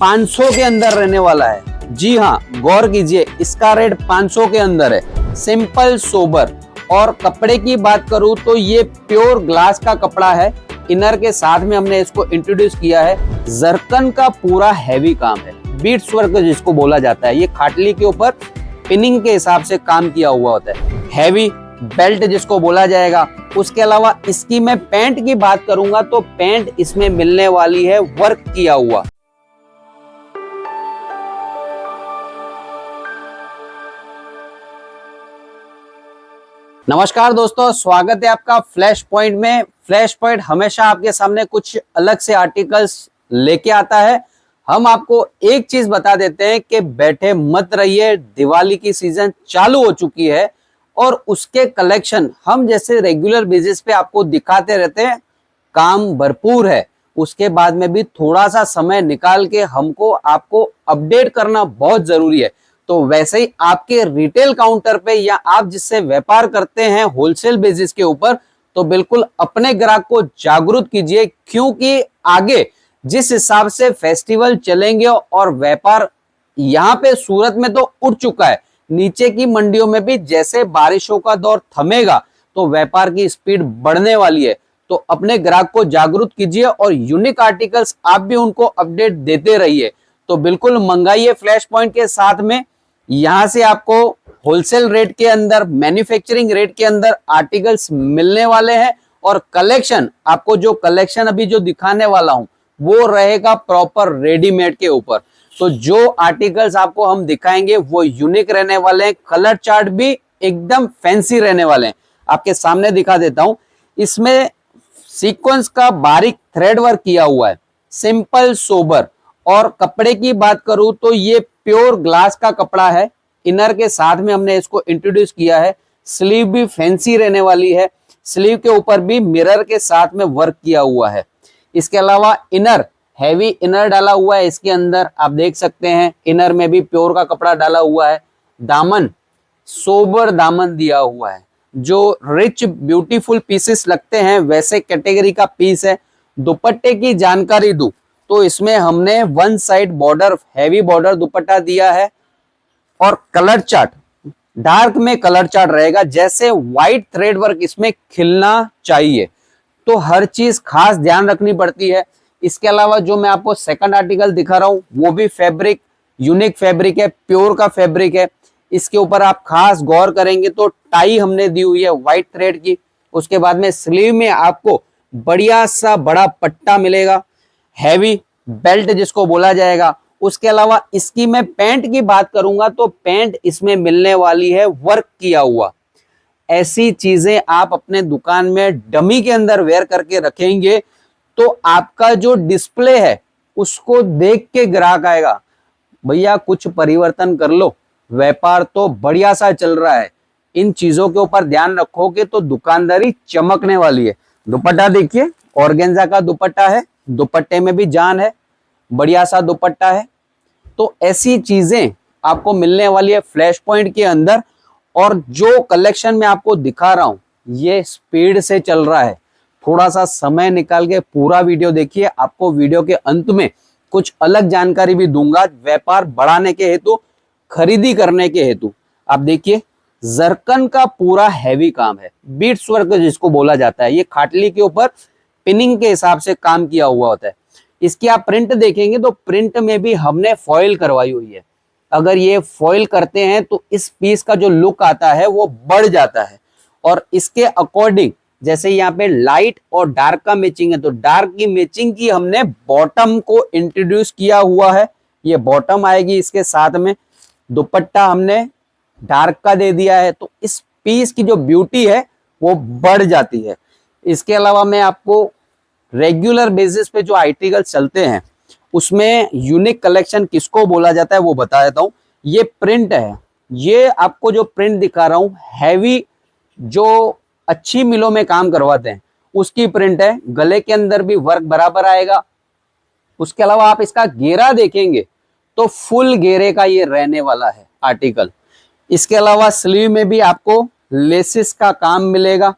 500 के अंदर रहने वाला है। जी हाँ, गौर कीजिए, इसका रेट 500 के अंदर है। Simple sober. और कपड़े की बात करूं तो ये प्योर ग्लास का कपड़ा है। इनर के साथ में हमने इसको इंट्रोड्यूस किया है। जरकन का पूरा हैवी काम है, बीट्स वर्क जिसको बोला जाता है। ये खाटली के ऊपर पिनिंग के हिसाब से काम किया हुआ होता है। हैवी बेल्ट जिसको बोला जाएगा। उसके अलावा इसकी मैं पैंट की बात करूंगा तो पैंट इसमें मिलने वाली है वर्क किया हुआ। नमस्कार दोस्तों, स्वागत है आपका फ्लैश पॉइंट में। फ्लैश पॉइंट हमेशा आपके सामने कुछ अलग से आर्टिकल्स लेके आता है। हम आपको एक चीज बता देते हैं कि बैठे मत रहिए, दिवाली की सीजन चालू हो चुकी है और उसके कलेक्शन हम जैसे रेगुलर बेसिस पे आपको दिखाते रहते हैं। काम भरपूर है, उसके बाद में भी थोड़ा सा समय निकाल के हमको आपको अपडेट करना बहुत जरूरी है। तो वैसे ही आपके रिटेल काउंटर पे या आप जिससे व्यापार करते हैं होलसेल बेसिस के ऊपर, तो बिल्कुल अपने ग्राहक को जागरूक कीजिए, क्योंकि आगे जिस हिसाब से फेस्टिवल चलेंगे और व्यापार यहाँ पे सूरत में तो उठ चुका है, नीचे की मंडियों में भी जैसे बारिशों का दौर थमेगा तो व्यापार की स्पीड बढ़ने वाली है। तो अपने ग्राहक को जागरूक कीजिए और यूनिक आर्टिकल्स आप भी उनको अपडेट देते रहिए। तो बिल्कुल मंगाइए फ्लैश पॉइंट के साथ में। यहां से आपको होलसेल रेट के अंदर, मैन्युफैक्चरिंग रेट के अंदर आर्टिकल्स मिलने वाले हैं। और कलेक्शन, आपको जो कलेक्शन अभी जो दिखाने वाला हूं वो रहेगा प्रॉपर रेडीमेड के ऊपर। तो जो आर्टिकल्स आपको हम दिखाएंगे वो यूनिक रहने वाले हैं। कलर चार्ट भी एकदम फैंसी रहने वाले हैं। आपके सामने दिखा देता हूं। इसमें सीक्वेंस का बारीक थ्रेड वर्क किया हुआ है, सिंपल सोबर। और कपड़े की बात करूं तो ये प्योर ग्लास का कपड़ा है। इनर के साथ में हमने इसको इंट्रोड्यूस किया है। स्लीव भी फैंसी रहने वाली है। स्लीव के ऊपर भी मिरर के साथ में वर्क किया हुआ है। इसके अलावा इनर, हैवी इनर डाला हुआ है इसके अंदर, आप देख सकते हैं। इनर में भी प्योर का कपड़ा डाला हुआ है। दामन, सोबर दामन दिया हुआ है, जो रिच ब्यूटीफुल पीसेस लगते हैं वैसे कैटेगरी का पीस है। दुपट्टे की जानकारी दूं तो इसमें हमने one side border, heavy border दुपट्टा दिया है। और कलर चार्ट, डार्क में कलर चार्ट रहेगा, जैसे व्हाइट थ्रेड वर्क इसमें खिलना चाहिए। तो हर चीज खास ध्यान रखनी पड़ती है। इसके अलावा जो मैं आपको सेकंड आर्टिकल दिखा रहा हूं वो भी फैब्रिक यूनिक फैब्रिक है, प्योर का फैब्रिक है। इसके ऊपर आप खास गौर करेंगे तो टाई हमने दी हुई है व्हाइट थ्रेड की। उसके बाद में स्लीव में आपको बढ़िया सा बड़ा पट्टा मिलेगा, हैवी बेल्ट जिसको बोला जाएगा। उसके अलावा इसकी मैं पैंट की बात करूंगा तो पैंट इसमें मिलने वाली है वर्क किया हुआ। ऐसी चीजें आप अपने दुकान में डमी के अंदर वेयर करके रखेंगे तो आपका जो डिस्प्ले है उसको देख के ग्राहक आएगा, भैया कुछ परिवर्तन कर लो, व्यापार तो बढ़िया सा चल रहा है। इन चीजों के ऊपर ध्यान रखोगे तो दुकानदारी चमकने वाली है। दुपट्टा देखिए, ऑर्गेन्जा का दुपट्टा है, दुपट्टे में भी जान है, बढ़िया सा दुपट्टा है। तो ऐसी चीजें आपको मिलने वाली है फ्लैश पॉइंट के अंदर। और जो कलेक्शन में आपको दिखा रहा हूं ये स्पीड से चल रहा है। थोड़ा सा समय निकाल के पूरा वीडियो देखिए। आपको वीडियो के अंत में कुछ अलग जानकारी भी दूंगा, व्यापार बढ़ाने के हेतु, खरीदी करने के हेतु। आप देखिए, जरकन का पूरा हैवी काम है, बीट्स वर्क जिसको बोला जाता है। ये खाटली के ऊपर पिनिंग के हिसाब से काम किया हुआ होता है। इसकी आप प्रिंट देखेंगे तो प्रिंट में भी हमने फॉइल करवाई हुई है। अगर ये फॉइल करते हैं तो इस पीस का जो लुक आता है वो बढ़ जाता है। और इसके अकॉर्डिंग जैसे यहाँ पे लाइट और डार्क का मैचिंग है तो डार्क की मैचिंग की हमने बॉटम को इंट्रोड्यूस किया हुआ है। ये बॉटम आएगी, इसके साथ में दुपट्टा हमने डार्क का दे दिया है। तो इस पीस की जो ब्यूटी है वो बढ़ जाती है। इसके अलावा मैं आपको रेगुलर बेसिस पे जो आर्टिकल चलते हैं उसमें यूनिक कलेक्शन किसको बोला जाता है वो बता देता हूं। ये प्रिंट है, ये आपको जो प्रिंट दिखा रहा हूं हैवी, जो अच्छी मिलों में काम करवाते हैं उसकी प्रिंट है। गले के अंदर भी वर्क बराबर आएगा। उसके अलावा आप इसका घेरा देखेंगे तो फुल घेरे का ये रहने वाला है आर्टिकल। इसके अलावा स्लीव में भी आपको लेसिस का काम मिलेगा,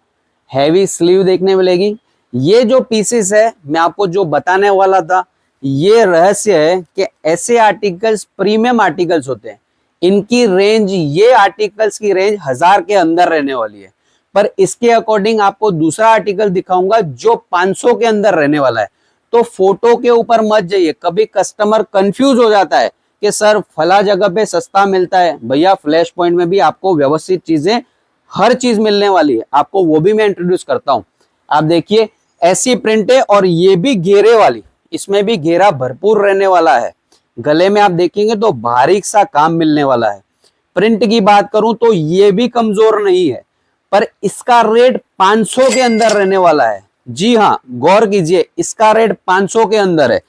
हैवी स्लीव देखने मिलेगी। ये जो पीसेस है मैं आपको जो बताने वाला था ये रहस्य है कि ऐसे आर्टिकल्स प्रीमियम आर्टिकल्स होते हैं, इनकी रेंज, ये आर्टिकल्स की रेंज 1000 के अंदर रहने वाली है। पर इसके अकॉर्डिंग आपको दूसरा आर्टिकल दिखाऊंगा जो 500 के अंदर रहने वाला है। तो फोटो के ऊपर मत जाइए, कभी कस्टमर कंफ्यूज हो जाता है कि सर फला जगह पे सस्ता मिलता है। भैया फ्लैश पॉइंट में भी आपको व्यवस्थित चीजें, हर चीज मिलने वाली है, आपको वो भी मैं इंट्रोड्यूस करता हूं। आप देखिए ऐसी प्रिंट है और ये भी घेरे वाली, इसमें भी घेरा भरपूर रहने वाला है। गले में आप देखेंगे तो बारीक सा काम मिलने वाला है। प्रिंट की बात करूं तो ये भी कमजोर नहीं है, पर इसका रेट 500 के अंदर रहने वाला है। जी हाँ, गौर कीजिए, इसका रेट 500 के अंदर है।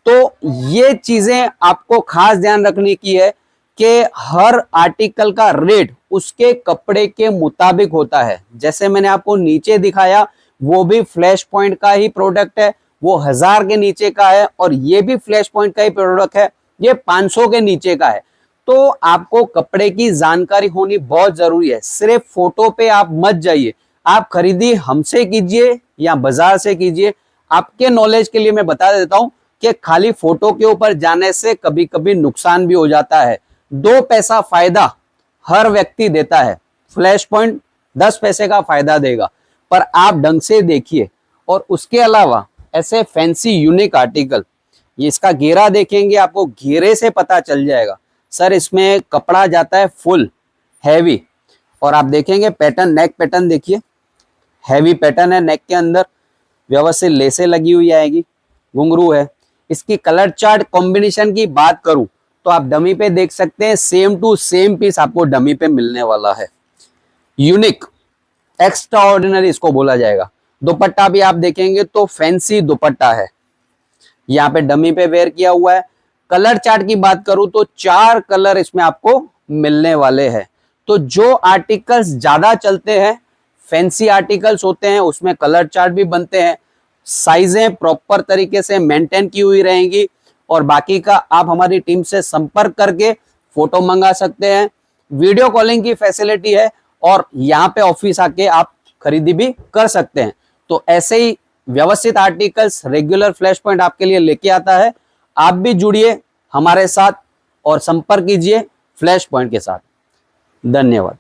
तो ये चीजें आपको खास ध्यान रखने की है कि हर आर्टिकल का रेट उसके कपड़े के मुताबिक होता है। जैसे मैंने आपको नीचे दिखाया, वो भी फ्लैश पॉइंट का ही प्रोडक्ट है, वो 1000 के नीचे का है, और ये भी फ्लैश पॉइंट का ही प्रोडक्ट है, ये 500 के नीचे का है। तो आपको कपड़े की जानकारी होनी बहुत जरूरी है। सिर्फ फोटो पे आप मत जाइए, आप खरीदी हमसे कीजिए या बाजार से कीजिए। आपके नॉलेज के लिए मैं बता देता हूं कि खाली फोटो के ऊपर जाने से कभी कभी नुकसान भी हो जाता है। 2 पैसा फायदा हर व्यक्ति देता है, फ्लैश पॉइंट 10 पैसे का फायदा देगा, पर आप ढंग से देखिए। और उसके अलावा ऐसे फैंसी यूनिक आर्टिकल, ये इसका घेरा देखेंगे, आपको घेरे से पता चल जाएगा सर इसमें कपड़ा जाता है फुल हैवी। और आप देखेंगे पैटर्न, नेक पैटर्न देखिए, हैवी पैटर्न है, नेक के अंदर व्यवस्थित लेसें लगी हुई आएगी, घुंघरू है। इसकी कलर चार्ट कॉम्बिनेशन की बात करूं तो आप डमी पे देख सकते हैं, सेम टू सेम पीस आपको डमी पे मिलने वाला है। यूनिक, एक्स्ट्रा ऑर्डिनरी इसको बोला जाएगा। दुपट्टा भी आप देखेंगे तो फैंसी दुपट्टा है, यहाँ पे डमी पे वेयर किया हुआ है। कलर चार्ट की बात करूं तो 4 कलर इसमें आपको मिलने वाले हैं। तो जो आर्टिकल्स ज्यादा चलते हैं, फैंसी आर्टिकल्स होते हैं, उसमें कलर चार्ट भी बनते हैं, साइजें प्रॉपर तरीके से मेंटेन की हुई रहेंगी। और बाकी का आप हमारी टीम से संपर्क करके फोटो मंगा सकते हैं, वीडियो कॉलिंग की फैसिलिटी है, और यहाँ पे ऑफिस आके आप खरीदी भी कर सकते हैं। तो ऐसे ही व्यवस्थित आर्टिकल्स रेगुलर फ्लैश पॉइंट आपके लिए लेके आता है। आप भी जुड़िए हमारे साथ और संपर्क कीजिए फ्लैश पॉइंट के साथ। धन्यवाद।